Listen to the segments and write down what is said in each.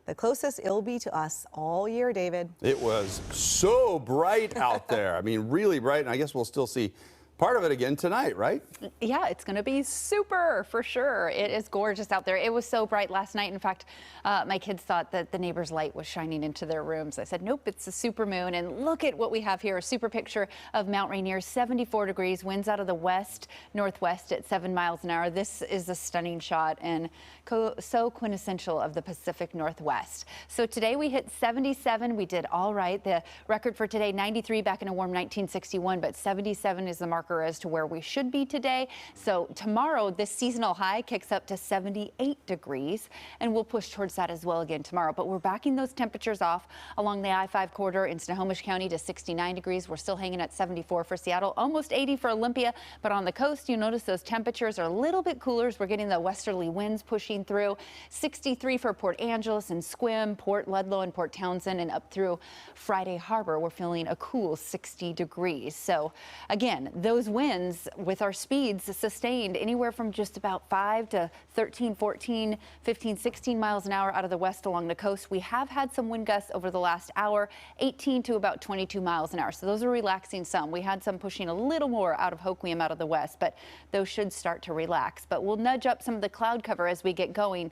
The closest it'll be to us all year, David. It was so bright out there. I mean, really bright, and I guess we'll still see part of it again tonight, right? Yeah, it's going to be super for sure. It is gorgeous out there. It was so bright last night. In fact, my kids thought that the neighbor's light was shining into their rooms. I said, nope, it's a super moon. And look at what we have here. A super picture of Mount Rainier, 74 degrees, winds out of the west, northwest at 7 miles an hour. This is a stunning shot and so quintessential of the Pacific Northwest. So today we hit 77. We did all right. The record for today, 93 back in a warm 1961, but 77 is the marker as to where we should be today. So tomorrow, this seasonal high kicks up to 78 degrees, and we'll push towards that as well again tomorrow. But we're backing those temperatures off along the I-5 corridor in Snohomish County to 69 degrees. We're still hanging at 74 for Seattle, almost 80 for Olympia. But on the coast, you notice those temperatures are a little bit cooler as we're getting the westerly winds pushing through. 63 for Port Angeles and Sequim, Port Ludlow and Port Townsend, and up through Friday Harbor, we're feeling a cool 60 degrees. So again, those winds with our speeds sustained anywhere from just about 5 to 13, 14, 15, 16 miles an hour out of the west along the coast. We have had some wind gusts over the last hour, 18 to about 22 miles an hour. So those are relaxing some. We had some pushing a little more out of Hoquiam out of the west, but those should start to relax. But we'll nudge up some of the cloud cover as we get going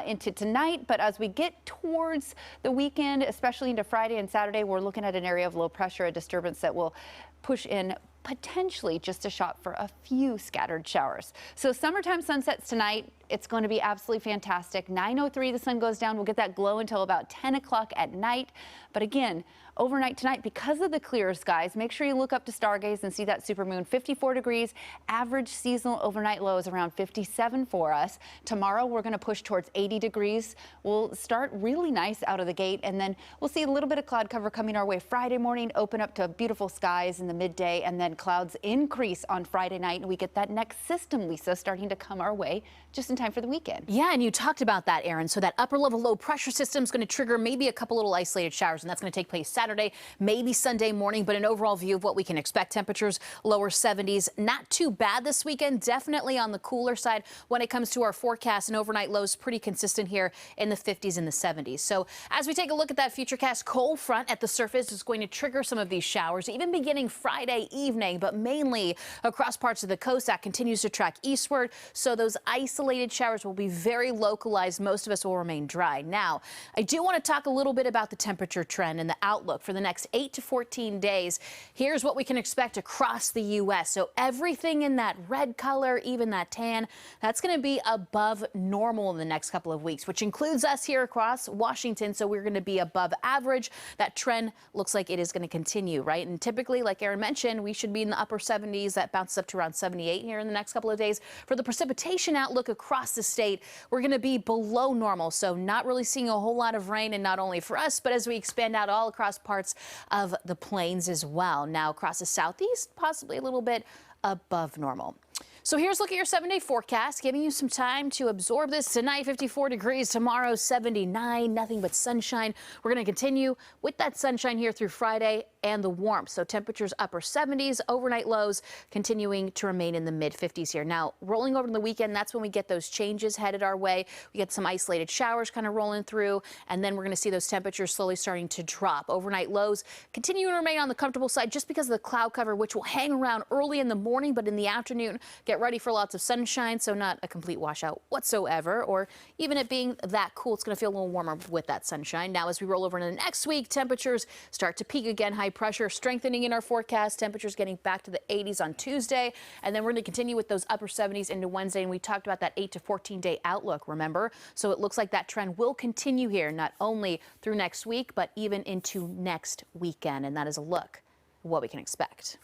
into tonight. But as we get towards the weekend, especially into Friday and Saturday, we're looking at an area of low pressure, a disturbance that will push in potentially just a shot for a few scattered showers. So summertime sunsets tonight. It's going to be absolutely fantastic. 9:03 the sun goes down. We'll get that glow until about 10 o'clock at night. But again, overnight tonight, because of the clear skies, make sure you look up to stargaze and see that supermoon. 54 degrees. Average seasonal overnight low is around 57 for us. Tomorrow we're going to push towards 80 degrees. We'll start really nice out of the gate, and then we'll see a little bit of cloud cover coming our way Friday morning, open up to beautiful skies in the midday, and then clouds increase on Friday night, and we get that next system, Lisa, starting to come our way just in time for the weekend. Yeah, and you talked about that, Erin. So that upper level low pressure system is going to trigger maybe a couple little isolated showers, and that's going to take place Saturday, maybe Sunday morning. But an overall view of what we can expect: temperatures lower 70s, not too bad this weekend. Definitely on the cooler side when it comes to our forecast, and overnight lows pretty consistent here in the 50s and the 70s. So as we take a look at that FUTURECAST cold front at the surface, is going to trigger some of these showers, even beginning Friday evening, but mainly across parts of the coast. That continues to track eastward, so those isolated showers will be very localized. Most of us will remain dry. Now, I do want to talk a little bit about the temperature trend and the outlook for the next 8 to 14 days. Here's what we can expect across the U.S. So everything in that red color, even that tan, that's going to be above normal in the next couple of weeks, which includes us here across Washington. So we're going to be above average. That trend looks like it is going to continue, right? And typically, like Erin mentioned, we should be in the upper 70s. That bounces up to around 78 here in the next couple of days. For the precipitation outlook across the state, we're going to be below normal. So not really seeing a whole lot of rain, and not only for us, but as we expand out all across parts of the plains as well. Now across the southeast, possibly a little bit above normal. So here's a look at your 7-day forecast, giving you some time to absorb this. Tonight, 54 degrees. Tomorrow, 79. Nothing but sunshine. We're going to continue with that sunshine here through Friday and the warmth. So temperatures upper 70s, overnight lows continuing to remain in the mid 50s here. Now, rolling over to the weekend, that's when we get those changes headed our way. We get some isolated showers kind of rolling through, and then we're going to see those temperatures slowly starting to drop. Overnight lows continuing to remain on the comfortable side just because of the cloud cover, which will hang around early in the morning, but in the afternoon, get ready for lots of sunshine. So not a complete washout whatsoever, or even it being that cool. It's going to feel a little warmer with that sunshine. Now, as we roll over into the next week, temperatures start to peak again. High pressure strengthening in our forecast. Temperatures getting back to the 80s on Tuesday, and then we're going to continue with those upper 70s into Wednesday. And we talked about that 8 to 14 day outlook, remember? So it looks like that trend will continue here, not only through next week, but even into next weekend. And that is a look at what we can expect.